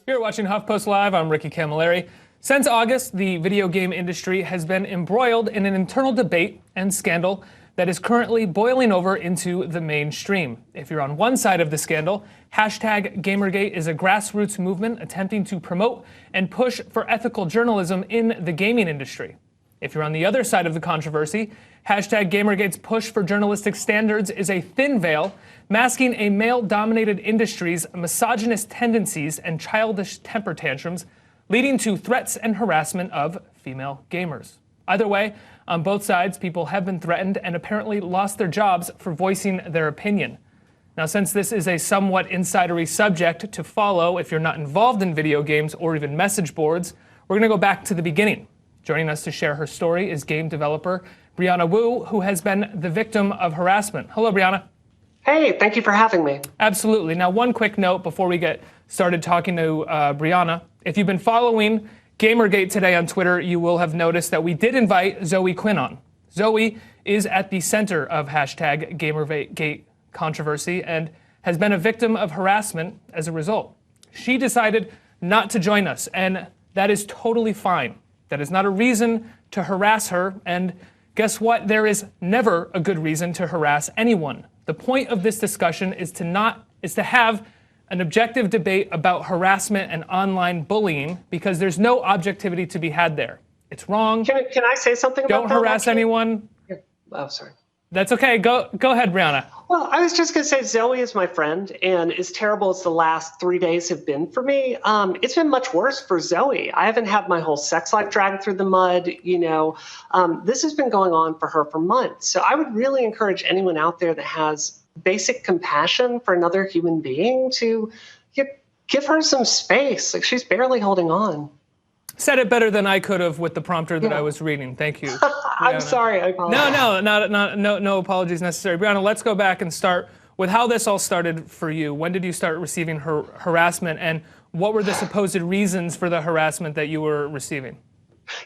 You're watching Huffpost Live. I'm Ricky Camilleri. Since August, the video game industry has been embroiled in an internal debate and scandal that is currently boiling over into the mainstream. If you're on one side of the scandal, hashtag Gamergate is a grassroots movement attempting to promote and push for ethical journalism in the gaming industry. If you're on the other side of the controversy, hashtag Gamergate's push for journalistic standards is a thin veil, masking a male-dominated industry's misogynist tendencies and childish temper tantrums, leading to threats and harassment of female gamers. Either way, on both sides, people have been threatened and apparently lost their jobs for voicing their opinion. Now, since this is a somewhat insidery subject to follow if you're not involved in video games or even message boards, we're going to go back to the beginning. Joining us to share her story is game developer Brianna Wu, who has been the victim of harassment. Hello, Brianna. Hey, thank you for having me. Absolutely. Now, one quick note before we get started talking to Brianna. If you've been following Gamergate today on Twitter, you will have noticed that we did invite Zoe Quinn on. Zoe is at the center of hashtag Gamergate controversy and has been a victim of harassment as a result. She decided not to join us, and that is totally fine. That is not a reason to harass her, and guess what? There is never a good reason to harass anyone. The point of this discussion is to have an objective debate about harassment and online bullying, because there's no objectivity to be had there. It's wrong. Can I say something about that? Don't harass anyone. Oh, sorry. That's okay. Go ahead, Brianna. Well, I was just going to say Zoe is my friend, and as terrible as the last 3 days have been for me, it's been much worse for Zoe. I haven't had my whole sex life dragged through the mud. This has been going on for her for months. So I would really encourage anyone out there that has basic compassion for another human being to give her some space. Like, she's barely holding on. Said it better than I could have with the prompter that I was reading. Thank you. I'm sorry. I apologize. No apologies necessary. Brianna, let's go back and start with how this all started for you. When did you start receiving harassment, and what were the supposed reasons for the harassment that you were receiving?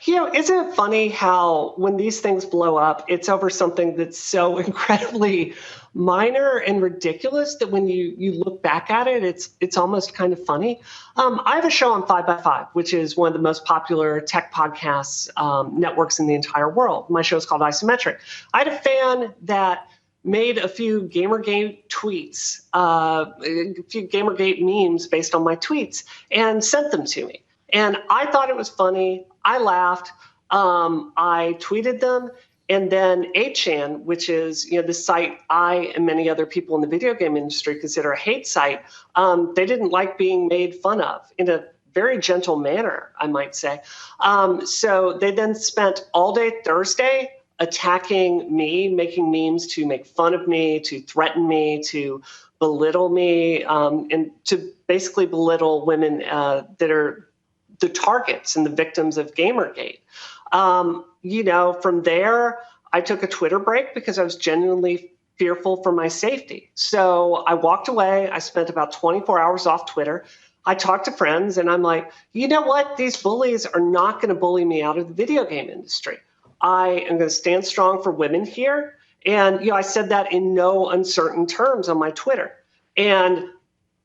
Isn't it funny how when these things blow up, it's over something that's so incredibly minor and ridiculous that when you look back at it, it's almost kind of funny. I have a show on 5x5, which is one of the most popular tech podcasts networks in the entire world. My show is called Isometric. I had a fan that made a few Gamergate tweets, a few Gamergate memes based on my tweets, and sent them to me. And I thought it was funny. I laughed. I tweeted them. And then 8chan, which is the site I and many other people in the video game industry consider a hate site, they didn't like being made fun of in a very gentle manner, I might say. So they then spent all day Thursday attacking me, making memes to make fun of me, to threaten me, to belittle me, and to basically belittle women that are the targets and the victims of Gamergate. From there, I took a Twitter break because I was genuinely fearful for my safety. So I walked away. I spent about 24 hours off Twitter. I talked to friends, and I'm like, you know what? These bullies are not going to bully me out of the video game industry. I am going to stand strong for women here. And, I said that in no uncertain terms on my Twitter. And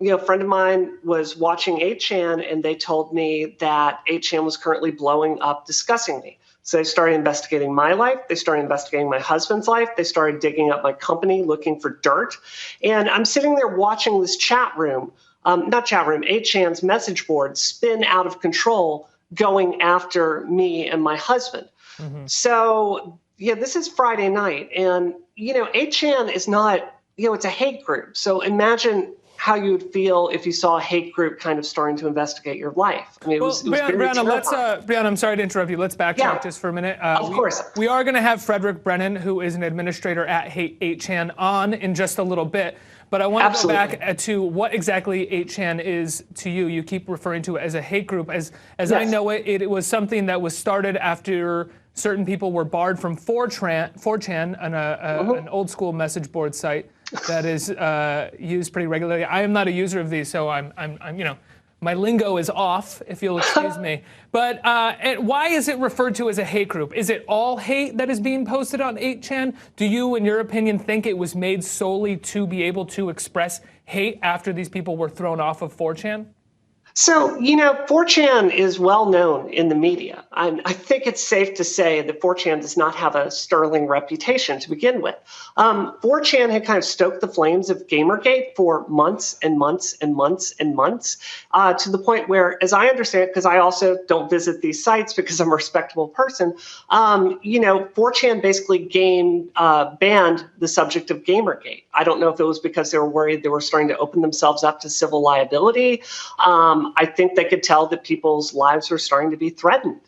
a friend of mine was watching 8chan, and they told me that 8chan was currently blowing up discussing me. So they started investigating my life. They started investigating my husband's life. They started digging up my company, looking for dirt. And I'm sitting there watching this chat room, 8chan's message board spin out of control, going after me and my husband. Mm-hmm. So, this is Friday night. And, 8chan is not, it's a hate group. So imagine how you would feel if you saw a hate group kind of starting to investigate your life. I mean, Brianna, I'm sorry to interrupt you. Let's backtrack just for a minute. Of course. We are going to have Frederick Brennan, who is an administrator at 8chan, on in just a little bit. But I want to go back to what exactly 8chan is to you. You keep referring to it as a hate group. As yes. I know it, it was something that was started after certain people were barred from 4chan, an old school message board site that is used pretty regularly. I am not a user of these, so I'm my lingo is off, if you'll excuse me. But why is it referred to as a hate group? Is it all hate that is being posted on 8chan? Do you, in your opinion, think it was made solely to be able to express hate after these people were thrown off of 4chan? So, 4chan is well known in the media. I think it's safe to say that 4chan does not have a sterling reputation to begin with. 4chan had kind of stoked the flames of Gamergate for months and months and months and months, to the point where, as I understand it, because I also don't visit these sites because I'm a respectable person, 4chan basically banned the subject of Gamergate. I don't know if it was because they were worried they were starting to open themselves up to civil liability. I think they could tell that people's lives were starting to be threatened.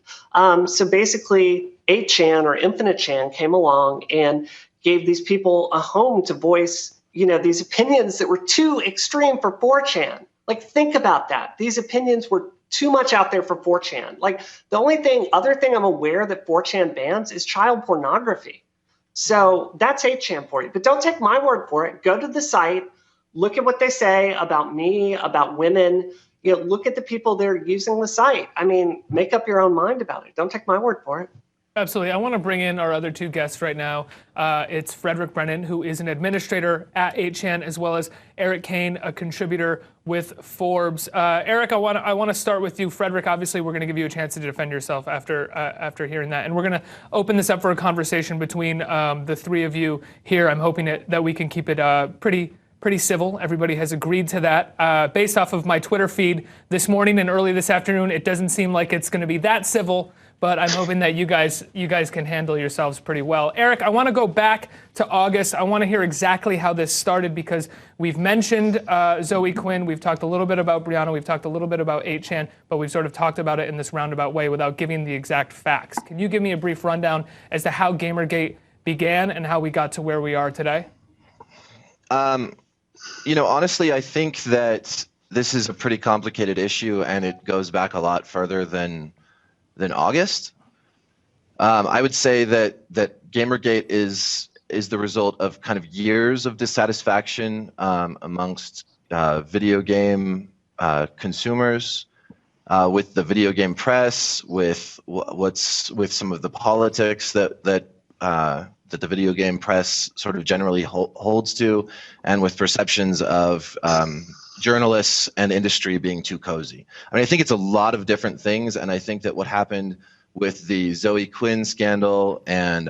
So basically, 8chan or Infinite Chan came along and gave these people a home to voice, these opinions that were too extreme for 4chan. Like, think about that. These opinions were too much out there for 4chan. Like, the other thing I'm aware that 4chan bans is child pornography. So that's 8chan for you. But don't take my word for it. Go to the site, look at what they say about me, about women. Look at the people that are using the site. I mean, make up your own mind about it. Don't take my word for it. Absolutely. I want to bring in our other two guests right now. It's Frederick Brennan, who is an administrator at 8chan, as well as Erik Kain, a contributor with Forbes. Erik, I want to start with you. Frederick, obviously, we're going to give you a chance to defend yourself after hearing that, and we're going to open this up for a conversation between the three of you here. I'm hoping that we can keep it pretty civil. Everybody has agreed to that. Based off of my Twitter feed this morning and early this afternoon, it doesn't seem like it's going to be that civil, but I'm hoping that you guys can handle yourselves pretty well. Erik, I want to go back to August. I want to hear exactly how this started, because we've mentioned Zoe Quinn, we've talked a little bit about Brianna, we've talked a little bit about 8chan, but we've sort of talked about it in this roundabout way without giving the exact facts. Can you give me a brief rundown as to how Gamergate began and how we got to where we are today? Honestly, I think that this is a pretty complicated issue, and it goes back a lot further than August. I would say that Gamergate is the result of kind of years of dissatisfaction amongst video game consumers, with the video game press, with some of the politics that the video game press sort of generally holds to, and with perceptions of journalists and industry being too cozy. I mean, I think it's a lot of different things, and I think that what happened with the Zoe Quinn scandal and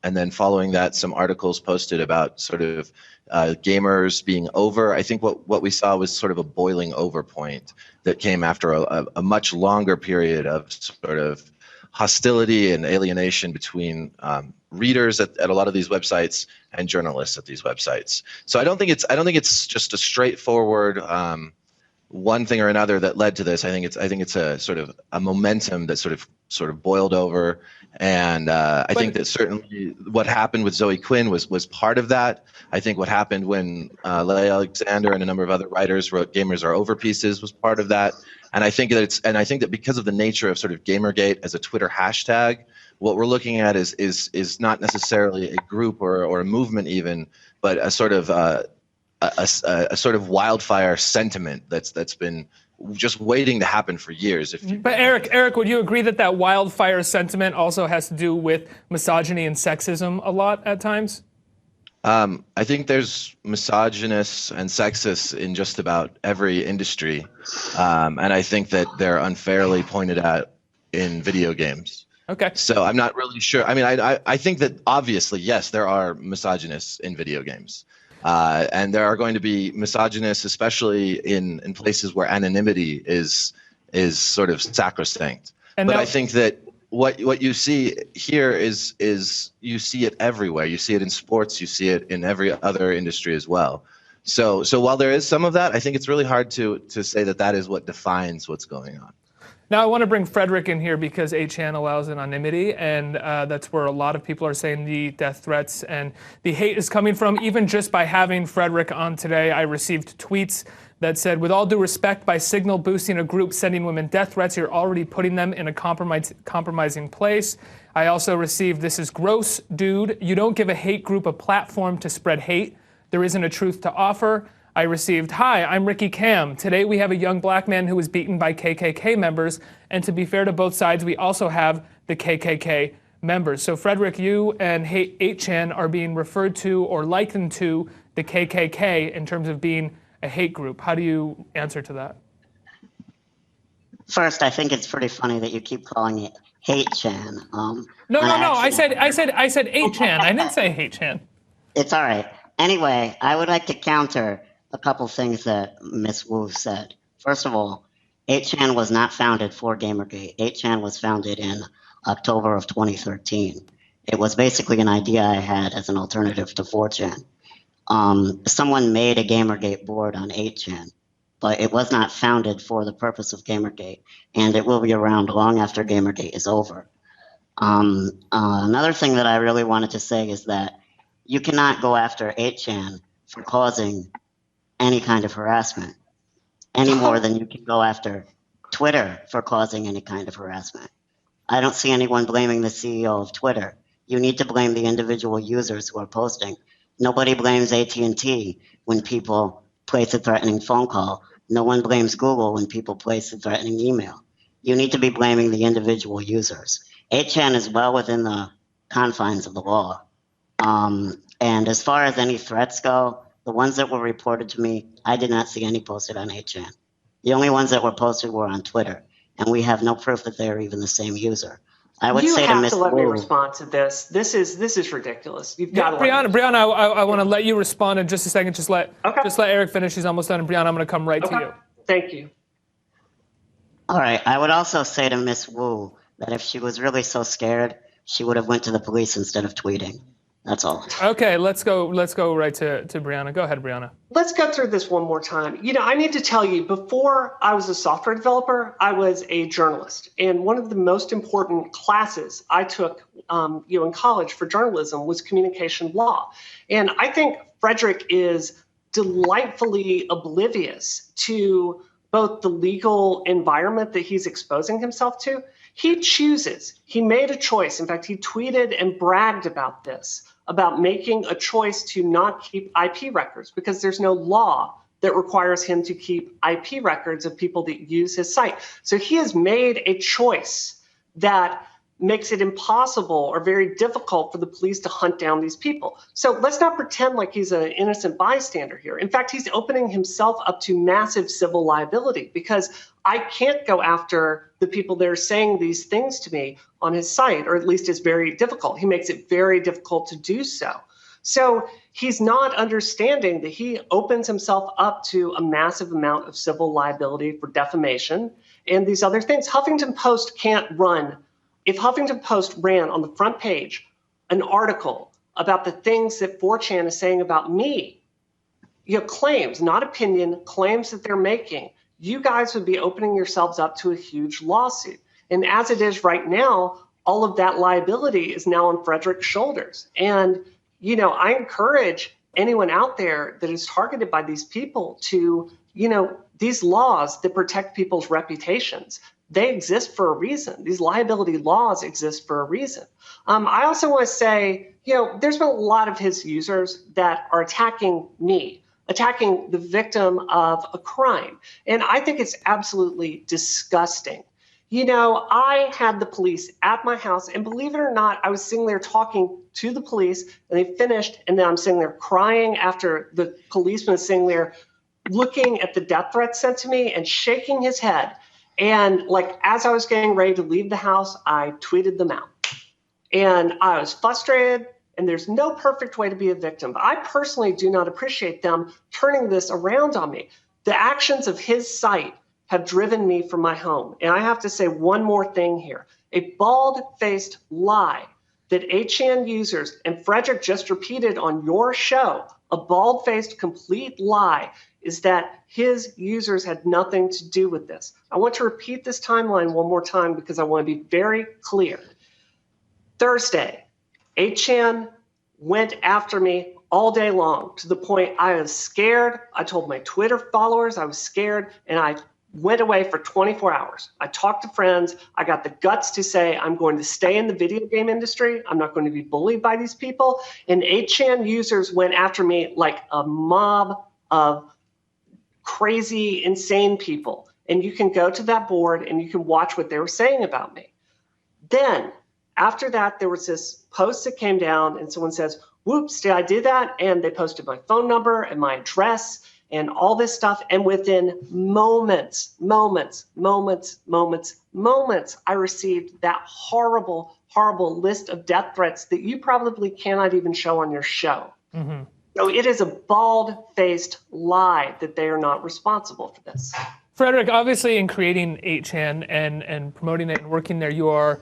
then following that, some articles posted about sort of gamers being over. I think what we saw was sort of a boiling over point that came after a much longer period of sort of hostility and alienation between readers at a lot of these websites and journalists at these websites. So I don't think it's just a straightforward one thing or another that led to this. I think it's a sort of a momentum that sort of boiled over, and I think that certainly what happened with Zoe Quinn was part of that. I think what happened when Leigh Alexander and a number of other writers wrote "Gamers Are Over" pieces was part of that. And I think that because of the nature of sort of Gamergate as a Twitter hashtag, what we're looking at is not necessarily a group or a movement even, but a sort of wildfire sentiment that's been just waiting to happen for years. But Erik, would you agree that wildfire sentiment also has to do with misogyny and sexism a lot at times? I think there's misogynists and sexists in just about every industry, and I think that they're unfairly pointed at in video games. Okay. So I'm not really sure. I mean, I think that obviously, yes, there are misogynists in video games, and there are going to be misogynists, especially in places where anonymity is sort of sacrosanct. But I think that what you see here is you see it everywhere. You see it in sports. You see it in every other industry as well. So while there is some of that, I think it's really hard to say that is what defines what's going on. Now I want to bring Frederick in here because 8chan allows anonymity, and that's where a lot of people are saying the death threats and the hate is coming from. Even just by having Frederick on today, I received tweets that said, "With all due respect, by signal boosting a group sending women death threats, you're already putting them in a compromising place." I also received, "This is gross, dude. You don't give a hate group a platform to spread hate. There isn't a truth to offer." I received, "Hi, I'm Ricky Cam. Today we have a young black man who was beaten by KKK members, and to be fair to both sides, we also have the KKK members." So Frederick, you and 8chan are being referred to or likened to the KKK in terms of being a hate group. How do you answer to that? First, I think it's pretty funny that you keep calling it hate Chan. No. and I actually- said 8chan. I didn't say hate Chan. It's all right. Anyway, I would like to counter a couple things that Miss Wu said. First of all, 8chan was not founded for Gamergate. 8chan was founded in October of 2013. It was basically an idea I had as an alternative to 4chan. Someone made a Gamergate board on 8chan, but it was not founded for the purpose of Gamergate, and it will be around long after Gamergate is over. Another thing that I really wanted to say is that you cannot go after 8chan for causing any kind of harassment any more than you can go after Twitter for causing any kind of harassment. I don't see anyone blaming the CEO of Twitter. You need to blame the individual users who are posting. Nobody blames AT&T when people place a threatening phone call. No one blames Google when people place a threatening email. You need to be blaming the individual users. 8chan is well within the confines of the law. And as far as any threats go, the ones that were reported to me, I did not see any posted on 8chan. The only ones that were posted were on Twitter, and we have no proof that they're even the same user. I would You say to have Miss to let me Wu, respond to this. This is ridiculous. You've got to Brianna, I want to let you respond in just a second. Just let Eric finish. He's almost done. And Brianna, I'm going to come right to you. Thank you. all right, I would also say to Miss Wu that if she was really so scared, she would have went to the police instead of tweeting. That's all. Okay, let's go right to Brianna. Go ahead, Brianna. Let's go through this one more time. I need to tell you, before I was a software developer, I was a journalist. And one of the most important classes I took in college for journalism was communication law. And I think Frederick is delightfully oblivious to both the legal environment that he's exposing himself to. He chooses. He made a choice. In fact, he tweeted and bragged about this, about making a choice to not keep IP records because there's no law that requires him to keep IP records of people that use his site. So he has made a choice that makes it impossible or very difficult for the police to hunt down these people. So let's not pretend like he's an innocent bystander here. In fact, he's opening himself up to massive civil liability because I can't go after the people that are saying these things to me on his site, or at least it's very difficult. He makes it very difficult to do so. So he's not understanding that he opens himself up to a massive amount of civil liability for defamation and these other things. Huffington Post can't run. If Huffington Post ran on the front page an article about the things that 4chan is saying about me, claims, not opinion, claims that they're making, you guys would be opening yourselves up to a huge lawsuit. And as it is right now, all of that liability is now on Frederick's shoulders. And, I encourage anyone out there that is targeted by these people to, these laws that protect people's reputations, they exist for a reason. These liability laws exist for a reason. I also want to say, there's been a lot of his users that are attacking me, attacking the victim of a crime. And I think it's absolutely disgusting. I had the police at my house, and believe it or not, I was sitting there talking to the police, and they finished, and then I'm sitting there crying after the policeman is sitting there looking at the death threat sent to me and shaking his head. And as I was getting ready to leave the house, I tweeted them out. And I was frustrated, and there's no perfect way to be a victim. But I personally do not appreciate them turning this around on me. The actions of his site have driven me from my home. And I have to say one more thing here. A bald-faced lie that 8chan users, and Frederick just repeated on your show, a bald-faced complete lie, is that his users had nothing to do with this. I want to repeat this timeline one more time because I want to be very clear. Thursday, 8chan went after me all day long to the point I was scared. I told my Twitter followers I was scared, and I went away for 24 hours. I talked to friends. I got the guts to say I'm going to stay in the video game industry. I'm not going to be bullied by these people. And 8chan users went after me like a mob of crazy, insane people. And you can go to that board and you can watch what they were saying about me. Then, after that, there was this post that came down and someone says, whoops, did I do that? And they posted my phone number and my address. and all this stuff. And within moments, I received that horrible, horrible list of death threats that you probably cannot even show on your show. Mm-hmm. So it is a bald-faced lie that they are not responsible for this. Frederick, obviously in creating 8chan and promoting it and working there, you are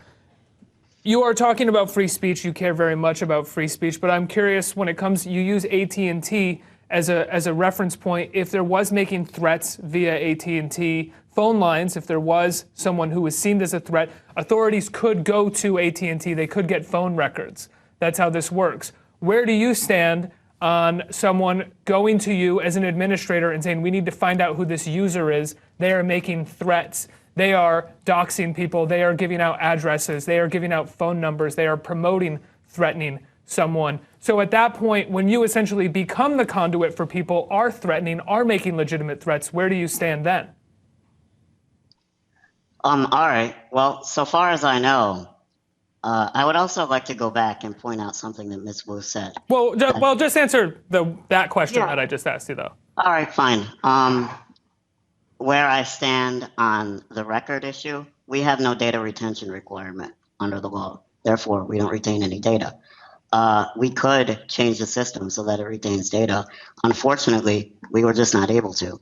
talking about free speech. You care very much about free speech, but I'm curious when it comes, you use AT&T as a reference point. If there was making threats via AT&T phone lines, if there was someone who was seen as a threat, authorities could go to AT&T. They could get phone records. That's how this works. Where do you stand on someone going to you as an administrator and saying, we need to find out who this user is? They are making threats. They are doxing people. They are giving out addresses. They are giving out phone numbers. They are promoting threatening someone. So at that point, when you essentially become the conduit for people are threatening, are making legitimate threats, where do you stand then? All right. Well, so far as I know, I would also like to go back and point out something that Ms. Wu said. Well, just answer that question that I just asked you, though. All right, fine. Where I stand on the record issue, we have no data retention requirement under the law. Therefore, we don't retain any data. We could change the system so that it retains data. Unfortunately, we were just not able to.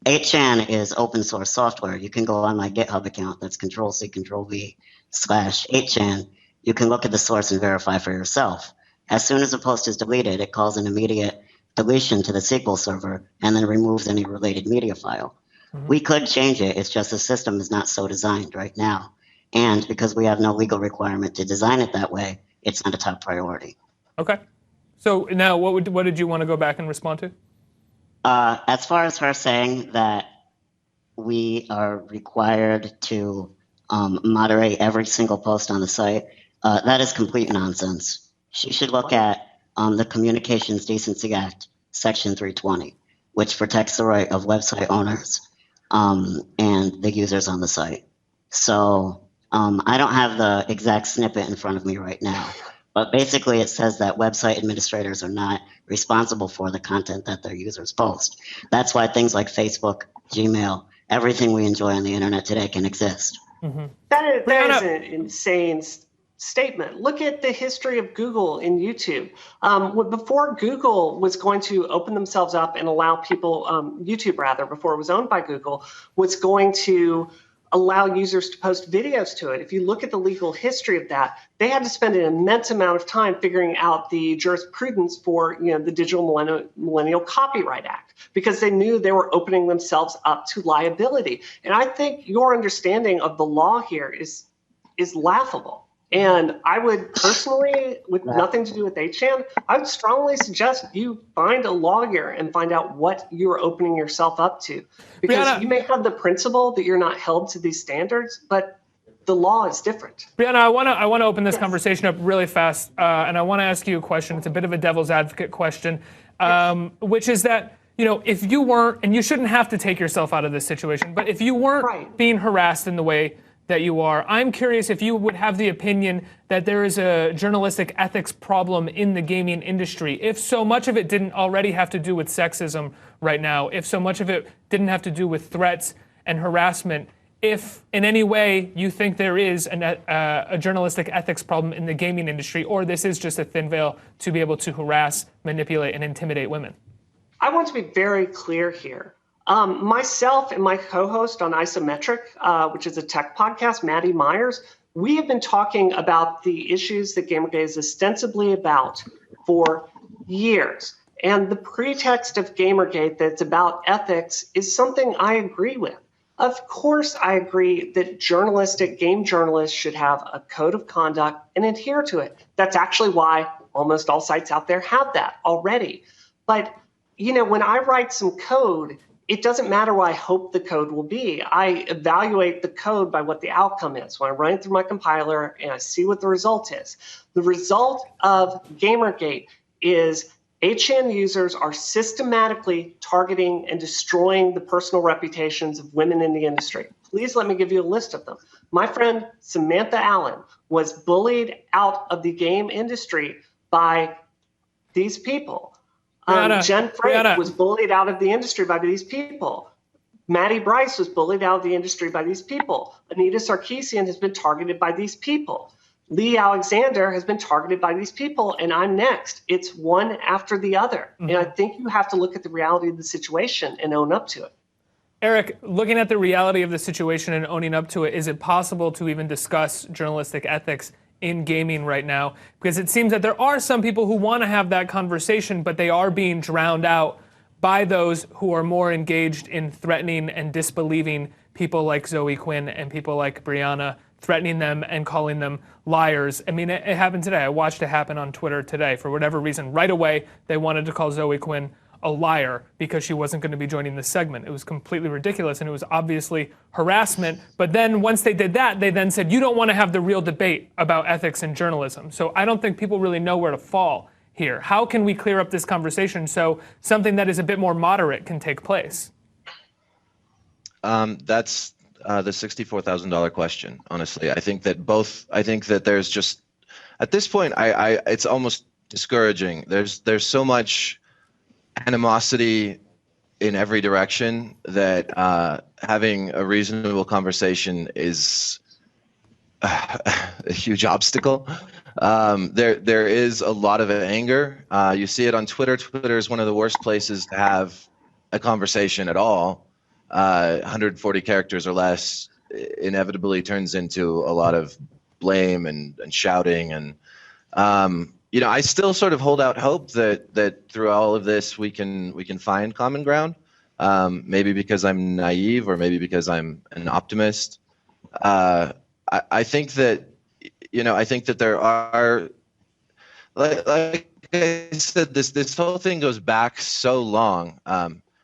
8chan is open source software. You can go on my GitHub account. That's Control-C, Control-V/8chan. You can look at the source and verify for yourself. As soon as a post is deleted, it calls an immediate deletion to the SQL server and then removes any related media file. Mm-hmm. We could change it. It's just the system is not so designed right now. And because we have no legal requirement to design it that way, it's not a top priority. Okay. So now what did you want to go back and respond to? As far as her saying that we are required to moderate every single post on the site, that is complete nonsense. She should look at the Communications Decency Act, Section 320, which protects the right of website owners and the users on the site. So I don't have the exact snippet in front of me right now, but basically it says that website administrators are not responsible for the content that their users post. That's why things like Facebook, Gmail, everything we enjoy on the internet today can exist. Mm-hmm. That is an insane statement. Look at the history of Google and YouTube. Before Google was going to open themselves up and allow people, YouTube rather, before it was owned by Google, was going to allow users to post videos to it. If you look at the legal history of that, they had to spend an immense amount of time figuring out the jurisprudence for the Digital Millennial Copyright Act, because they knew they were opening themselves up to liability. And I think your understanding of the law here is laughable. And I would personally, with nothing to do with 8chan, I would strongly suggest you find a lawyer and find out what you're opening yourself up to. Because Brianna, you may have the principle that you're not held to these standards, but the law is different. Brianna, I want to open this conversation up really fast, and I want to ask you a question. It's a bit of a devil's advocate question, which is that, if you weren't, and you shouldn't have to take yourself out of this situation, but if you weren't being harassed in the way that you are, I'm curious if you would have the opinion that there is a journalistic ethics problem in the gaming industry. If so much of it didn't already have to do with sexism right now, if so much of it didn't have to do with threats and harassment, if in any way you think there is a journalistic ethics problem in the gaming industry, or this is just a thin veil to be able to harass, manipulate, and intimidate women. I want to be very clear here. Myself and my co-host on Isometric, which is a tech podcast, Maddie Myers, we have been talking about the issues that Gamergate is ostensibly about for years. And the pretext of Gamergate that's about ethics is something I agree with. Of course, I agree that game journalists should have a code of conduct and adhere to it. That's actually why almost all sites out there have that already. But, when I write some code, it doesn't matter what I hope the code will be. I evaluate the code by what the outcome is. When I run it through my compiler and I see what the result is. The result of Gamergate is 8chan users are systematically targeting and destroying the personal reputations of women in the industry. Please let me give you a list of them. My friend Samantha Allen was bullied out of the game industry by these people. Jen Frank was bullied out of the industry by these people. Maddie Bryce was bullied out of the industry by these people. Anita Sarkeesian has been targeted by these people. Lee Alexander has been targeted by these people, and I'm next. It's one after the other. And I think you have to look at the reality of the situation and own up to it. Erik, looking at the reality of the situation and owning up to it, is it possible to even discuss journalistic ethics in gaming right now? Because it seems that there are some people who want to have that conversation, but they are being drowned out by those who are more engaged in threatening and disbelieving people like Zoe Quinn and people like Brianna, threatening them and calling them liars. I mean, it happened today. I watched it happen on Twitter today. For whatever reason, right away, they wanted to call Zoe Quinn a liar because she wasn't going to be joining this segment. It was completely ridiculous, and it was obviously harassment. But then once they did that, they then said, you don't want to have the real debate about ethics in journalism. So I don't think people really know where to fall here. How can we clear up this conversation so something that is a bit more moderate can take place? That's the $64,000 question, honestly. I think that there's just, at this point, it's almost discouraging. There's so much animosity in every direction that having a reasonable conversation is a huge obstacle. There is a lot of anger. You see it on Twitter. Twitter is one of the worst places to have a conversation at all. 140 characters or less inevitably turns into a lot of blame and shouting. And I still sort of hold out hope that through all of this we can find common ground. Maybe because I'm naive, or maybe because I'm an optimist. I think that there are, like I said, this whole thing goes back so long.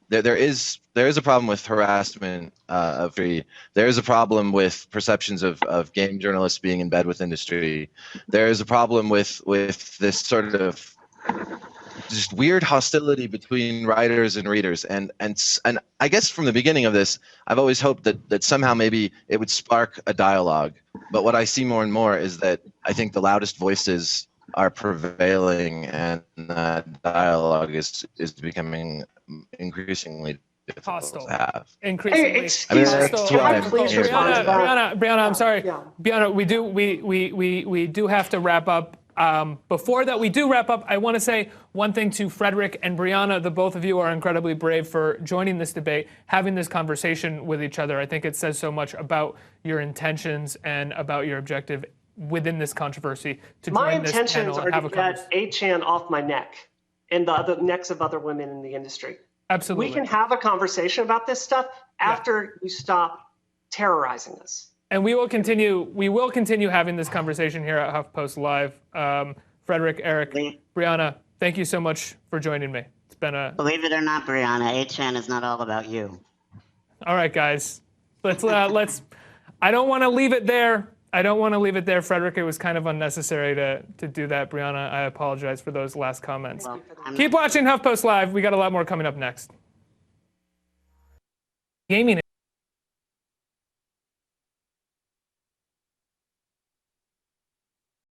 There is a problem with harassment of free. There is a problem with perceptions of game journalists being in bed with industry. There is a problem with this sort of just weird hostility between writers and readers. And I guess from the beginning of this, I've always hoped that somehow maybe it would spark a dialogue. But what I see more and more is that I think the loudest voices are prevailing, and that dialogue is becoming increasingly difficult Hostile. to have. Increasingly. That's why I'm here. Brianna, I'm sorry. Yeah. Brianna, we do have to wrap up. Before that we do wrap up, I want to say one thing to Frederick and Brianna. The both of you are incredibly brave for joining this debate, having this conversation with each other. I think it says so much about your intentions and about your objective within this controversy to join this panel and have a conversation. My intentions are to get 8chan off my neck and the other necks of other women in the industry. Absolutely. We can have a conversation about this stuff after you stop terrorizing us. And we will continue having this conversation here at HuffPost Live. Frederick, Erik, Brianna, thank you so much for joining me. It's been a... Believe it or not, Brianna, 8chan is not all about you. All right, guys. Let's I don't want to leave it there. Frederick. It was kind of unnecessary to do that. Brianna, I apologize for those last comments. Well, Keep watching HuffPost Live. We got a lot more coming up next. Gaming